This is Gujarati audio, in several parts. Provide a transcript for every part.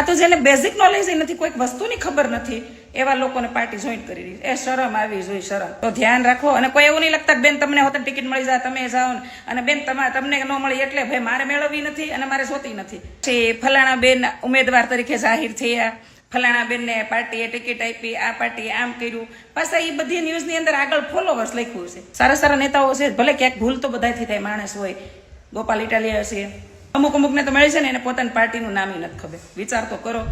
આ તો જેને બેઝિક નોલેજ નથી, કોઈક વસ્તુની ખબર નથી, એવા લોકોને પાર્ટી જોઈન કરી રહી છે. એ શરમ આવી જોઈએ, શરમ. તો ધ્યાન રાખો. અને કોઈ એવું નહીં લગતા બેન તમને હોત ટિકિટ મળી જાય, તમે જાઓ ને, અને બેન તમને ન મળી એટલે ભાઈ મારે મેળવવી નથી અને મારે જોતી નથી. પછી ફલાણા બેન ઉમેદવાર તરીકે જાહેર થયા, ફલાણા બેનને પાર્ટીએ ટિકિટ આપી, આ પાર્ટીએ આમ કર્યું. પાછા એ બધી ન્યૂઝની અંદર આગળ ફોલોવર્સ લખ્યું છે. સારા સારા નેતાઓ છે, ભલે ક્યાંક ભૂલ તો બધાથી થાય, માણસ હોય. ગોપાલ ઇટાલિયા છે, અમુકને તો મળે છે ને એને પોતાની પાર્ટીનું નામ નથી ખબર. વિચાર તો કરો.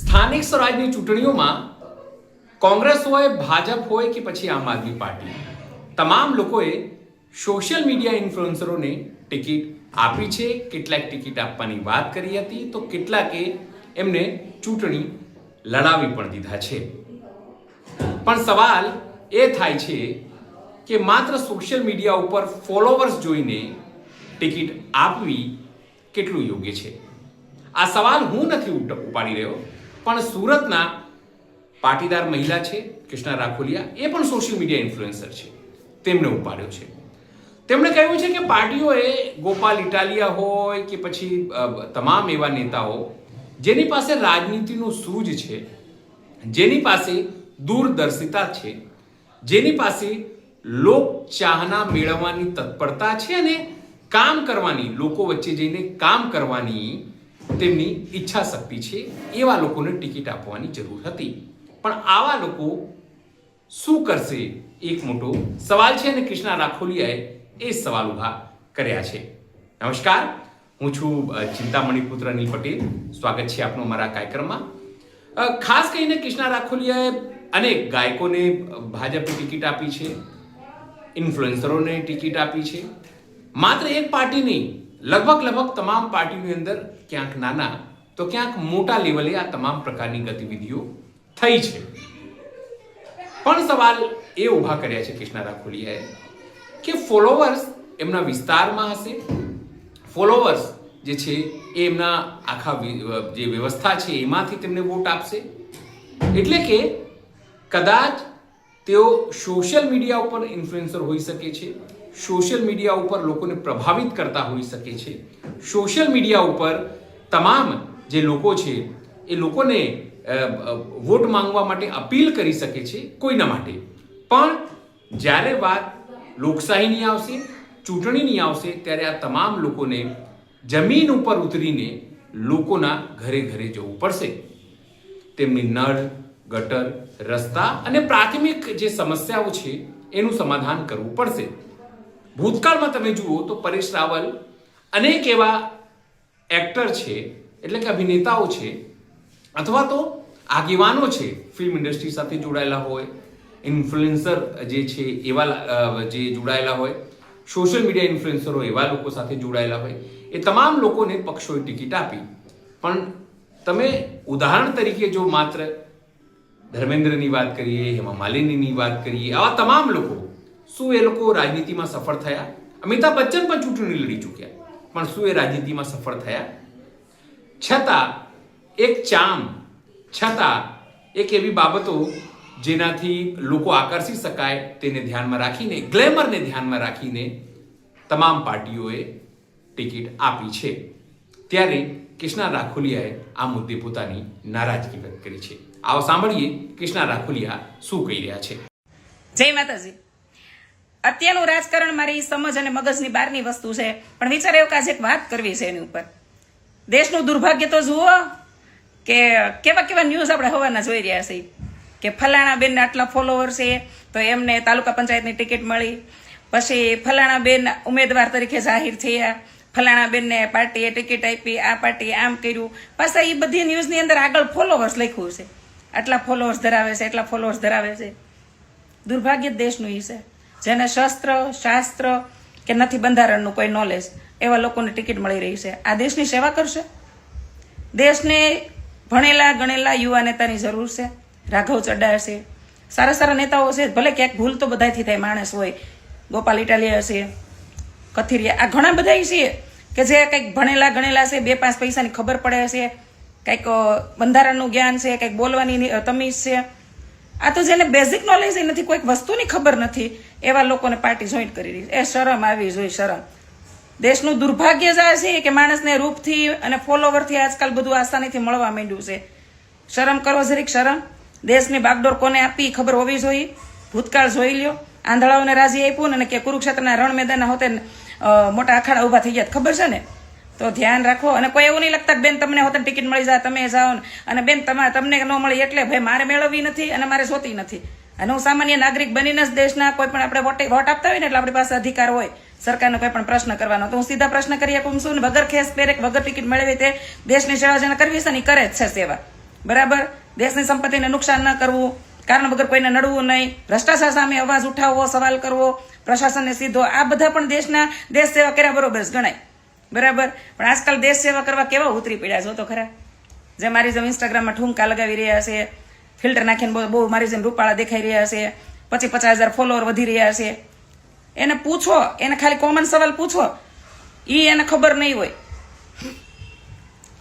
સ્થાનિક સ્વરાજની ચૂંટણીઓમાં કોંગ્રેસ હોય, ભાજપ હોય કે પછી આમ આદમી પાર્ટી, તમામ લોકોએ સોશિયલ મીડિયા ઇન્ફ્લુએન્સરોને ટિકિટ આપી છે. કેટલાક ટિકિટ આપવાની વાત કરી હતી, તો કેટલાકે એમને ચૂંટણી લડાવી પણ દીધા છે. પણ સવાલ એ થાય છે કે માત્ર સોશિયલ મીડિયા ઉપર ફોલોવર્સ જોઈને ટિકિટ આપવી કેટલું યોગ્ય છે? આ સવાલ હું નથી ઉપાડી રહ્યો, પણ સુરતના પાટીદાર મહિલા છે કૃષ્ણા રાખોલિયા, એ પણ સોશિયલ મીડિયા ઇન્ફ્લુએન્સર છે, તેમણે ઉપાડ્યો છે. તેમણે કહ્યું છે કે પાર્ટીઓએ ગોપાલ ઇટાલિયા હોય કે પછી તમામ એવા નેતાઓ જેની પાસે રાજનીતિનું સૂઝ છે, જેની પાસે દૂરદર્શિતા છે, જેની પાસે લોક ચાહના મેળવવાની તત્પરતા છે અને કામ કરવાની, લોકો વચ્ચે જઈને કામ કરવાની તેમની ઈચ્છા શક્તિ છે, એવા લોકોને ટિકિટ આપવાની જરૂર હતી. પણ આવા લોકો શું કરશે? એક મોટો સવાલ છે અને કૃષ્ણા રાખોલિયાએ એ સવાલ ઉભા કર્યા છે. નમસ્કાર, હું છું ચિંતામણી પુત્ર અનિલ પટેલ. સ્વાગત છે આપનું અમારા કાર્યક્રમમાં. ખાસ કરીને કૃષ્ણા રાખોલિયાએ અનેક ગાયકોને ભાજપે ટિકિટ આપી છે, ઇન્ફ્લુએન્સરોને ટિકિટ આપી છે. માત્ર એક પાર્ટી નહીં, લગભગ તમામ પાર્ટીની અંદર ક્યાંક નાના તો ક્યાંક મોટા લેવલે આ તમામ પ્રકારની ગતિવિધિઓ થઈ છે. પણ સવાલ એ ઉભા કર્યા છે કૃષ્ણા રાખોલિયાએ કે ફોલોવર્સ એમના વિસ્તારમાં હશે, ફોલોવર્સ જે છે એ એમના આખા જે વ્યવસ્થા છે એમાંથી તેમને વોટ આપશે. એટલે કે કદાચ તેઓ સોશિયલ મીડિયા ઉપર ઇન્ફ્લુએન્સર હોઈ શકે છે, સોશિયલ મીડિયા ઉપર લોકોને પ્રભાવિત કરતા હોઈ શકે છે, સોશિયલ મીડિયા ઉપર તમામ જે લોકો છે એ લોકોને વોટ માંગવા માટે અપીલ કરી શકે છે કોઈના માટે. પણ જ્યારે વાત લોકશાહીની આવશે, ચૂંટણીની આવશે, ત્યારે આ તમામ લોકોને જમીન ઉપર ઉતરીને લોકોના ઘરે ઘરે જવું પડશે. તેમની નળ, ગટર, રસ્તા અને પ્રાથમિક જે સમસ્યાઓ છે એનું સમાધાન કરવું પડશે. ભૂતકાળમાં તમે જુઓ તો પરેશ રાવલ અનેક એવા એક્ટર છે, એટલે કે અભિનેતાઓ છે અથવા તો આગેવાનો છે, ફિલ્મ ઇન્ડસ્ટ્રી સાથે જોડાયેલા હોય, ઇન્ફ્લુએન્સર જે છે એવા જે જોડાયેલા હોય, સોશિયલ મીડિયા ઇન્ફ્લુએન્સરો એવા લોકો સાથે જોડાયેલા હોય, એ તમામ લોકોને પક્ષોએ ટિકિટ આપી. પણ તમે ઉદાહરણ તરીકે જો માત્ર ધર્મેન્દ્રની વાત કરીએ, હેમા માલિનીની વાત કરીએ, આવા તમામ લોકો, શું એ લોકો રાજનીતિમાં સફળ થયા? અમિતાભ બચ્ચન પણ ચૂંટણી લડી ચૂક્યા, પણ શું એ રાજનીતિમાં સફળ થયા? છતાં એક ચામ, છતાં એક એવી બાબતો જેનાથી લોકો આકર્ષી શકાય તેને ધ્યાનમાં રાખીને, ગ્લેમરને ધ્યાનમાં રાખીને તમામ પાર્ટીઓએ ટિકિટ આપી છે. ત્યારે કૃષ્ણા રાખોલિયાએ આ મુદ્દે પોતાની નારાજગી વ્યક્ત કરી છે. આવો સાંભળીએ કૃષ્ણા રાખોલિયા શું કહી રહ્યા છે. જય માતાજી. અત્યારનું રાજકારણ મારી સમજ અને મગજની બહારની વસ્તુ છે, પણ વિચાર એવો કે આજે એક વાત કરવી છે એની ઉપર. દેશનું દુર્ભાગ્ય તો જુઓ કે કેવા ન્યૂઝ આપણે હવાના જોઈ રહ્યા છીએ કે ફલાણા બેનને આટલા ફોલોવર છે તો એમને તાલુકા પંચાયતની ટિકિટ મળી, પછી ફલાણા બેન ઉમેદવાર તરીકે જાહેર થયા, ફલાણા બેનને પાર્ટીએ ટિકિટ આપી, આ પાર્ટીએ આમ કર્યું. પાછા એ બધી ન્યૂઝની અંદર આગળ ફોલોવર્સ લખ્યું છે, આટલા ફોલોવર્સ ધરાવે છે, એટલા ફોલોવર્સ ધરાવે છે. દુર્ભાગ્ય દેશનું એ છે જેને શસ્ત્ર, શાસ્ત્ર કે નથી બંધારણનું કોઈ નોલેજ, એવા લોકોને ટિકિટ મળી રહી છે. આ દેશની સેવા કરશે? દેશને ભણેલા ગણેલા યુવા નેતાની જરૂર છે. રાઘવ ચડ્ડા છે, સારા સારા નેતાઓ છે, ભલે ક્યાંક ભૂલ તો બધાથી થાય, માણસ હોય. ગોપાલ ઇટાલિયા છે, કથિરિયા, આ ઘણા બધા છે કે જે કંઈક ભણેલા ગણેલા છે, 2-5 પૈસાની ખબર પડે છે, કંઈક બંધારણનું જ્ઞાન છે, કંઈક બોલવાની તમીઝ છે. આ તો જેને બેઝિક નોલેજ નથી, કોઈક વસ્તુની ખબર નથી, એવા લોકોને પાર્ટી જોઈન્ટ કરી રહી છે. એ શરમ આવી જોઈએ, શરમ. દેશનું દુર્ભાગ્ય જ આ છે કે માણસને રૂપથી અને ફોલોવરથી આજકાલ બધું આસાનીથી મળવા માંડ્યું છે. શરમ કરો જરીક, શરમ. દેશની બાગડોર કોને આપી ખબર હોવી જોઈએ. ભૂતકાળ જોઈ લ્યો. આંધળાઓને રાજી આપ્યું ને કે કુરુક્ષેત્રના રણ મેદાનના હોતે મોટા અખાડા ઉભા થઈ ગયા, ખબર છે ને? તો ધ્યાન રાખો. અને કોઈ એવું નહીં લગતા કે બેન તમને હોતે ટિકિટ મળી જાય, તમે જાઓ ને, અને બેન તમને ન મળી એટલે ભાઈ મારે મેળવવી નથી અને મારે જોતી નથી. અને હું સામાન્ય નાગરિક બનીને જ દેશના કોઈ પણ આપણે વોટ આપતા હોય ને એટલે આપણી પાસે અધિકાર હોય સરકારનો કોઈ પણ પ્રશ્ન કરવાનો. તો હું સીધા પ્રશ્ન કરી શકું છું ને, વગર ખેસ પહેરે વગર ટિકિટ મેળવી તે દેશની સેવા જેને કરવી છે ને એ કરે જ છે સેવા. બરાબર. દેશની સંપત્તિને નુકસાન ન કરવું, કારણ વગર કોઈને નડવું નહીં, ભ્રષ્ટાચાર સામે અવાજ ઉઠાવવો, સવાલ કરવો, પ્રશાસનને સીધો, આ બધા પણ દેશ સેવા કર્યા બરોબર જ ગણાય. બરાબર. પણ આજકાલ દેશ સેવા કરવા કેવા ઉતરી પડ્યા છો તો ખરા. જે મારી જેમ ઇન્સ્ટાગ્રામમાં ઠુમકા લગાવી રહ્યા છે, ફિલ્ટર નાખીને બહુ મારી જેમ રૂપાળા દેખાઈ રહ્યા છે, 50,000 ફોલોવર વધી રહ્યા છે. એને પૂછો, એને ખાલી કોમન સવાલ પૂછો, એને ખબર નહીં હોય.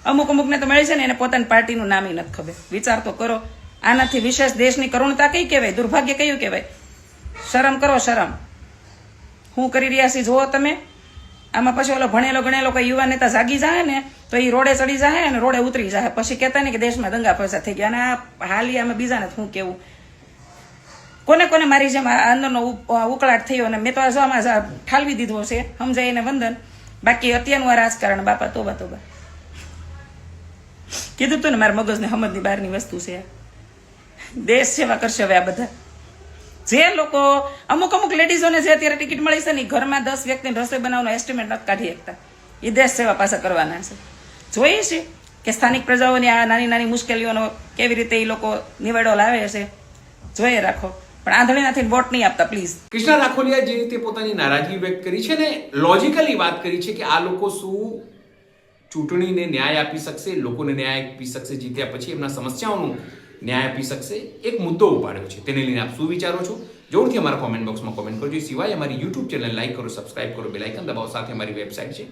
અમુકને તો મળે છે ને એને પોતાની પાર્ટીનું નામ નથી ખબર. વિચાર તો કરો. આનાથી વિશેષ દેશની કરુણતા કઈ કહેવાય, દુર્ભાગ્ય કયું કહેવાય? શરમ કરો, શરમ. શું કરી રહ્યા છે જુઓ તમે. આમાં પછી ઓલો ભણેલો ગણેલો કોઈ યુવા નેતા જાગી જાય ને તો એ રોડે ચડી જાય અને રોડે ઉતરી જાય, પછી કહેતા નહીં કે દેશમાં દંગા ફસાદ થઈ ગયા. અને આ હાલી અમે બીજાને શું કેવું. કોને મારી જેમ અંદરનો ઉકળાટ થયો અને મેં તો આમાં ઠાલવી દીધો છે, સમજાઈને વંદન. બાકી અત્યારનું આ રાજકારણ બાપા તોબા તોબા. કીધું તું ને મારા મગજને સમજની બહારની વસ્તુ છે. દેશ સેવા કરશે હવે આ બધા જે લોકો. અમુક લેડીઝોને જે અત્યારે ટિકિટ મળી છે ને ઘરમાં 10 વ્યક્તિને રસોઈ બનાવવાનો એસ્ટિમેટ નથી કાઢી શકતા. એ દેશ સેવા પાછા કરવાના છે. જોઈએ છે કે સ્થાનિક પ્રજાઓની આ નાની મુશ્કેલીઓનો કેવી રીતે એ લોકો નિવેડો લાવે છે. જોઈએ રાખો. પણ આંધળીનાથી વોટ નહીં આપતા પ્લીઝ. કૃષ્ણા રાખોલિયા જે રીતે પોતાની નારાજગી વ્યક્ત કરી છે ને લોજિકલી વાત કરી છે કે આ લોકો શું ચૂંટણીને ન્યાય આપી શકશે, લોકોને ન્યાય આપી શકશે, જીત્યા પછી એમના સમસ્યાઓનું ન્યાય આપી શકશે, એક મુદ્દો ઉપાડ્યો છે. તેને લઈને આપ શું વિચારો છો? જરૂરથી અમારા કોમેન્ટ બોક્સમાં કોમેન્ટ કરજો. સિવાય અમારી યુટ્યુબ ચેનલ લાઈક કરો, સબસ્ક્રાઇબ કરો, બેલ આઇકન દબાવો. સાથે અમારી વેબસાઇટ છે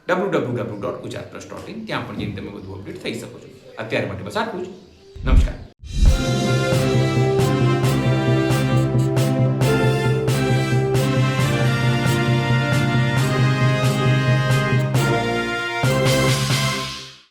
www.gujaratpress.in, ત્યાં પણ જઈને તમે બધું અપડેટ થઈ શકો છો. અત્યારે માટે બસ આટલું જ. નમસ્કાર.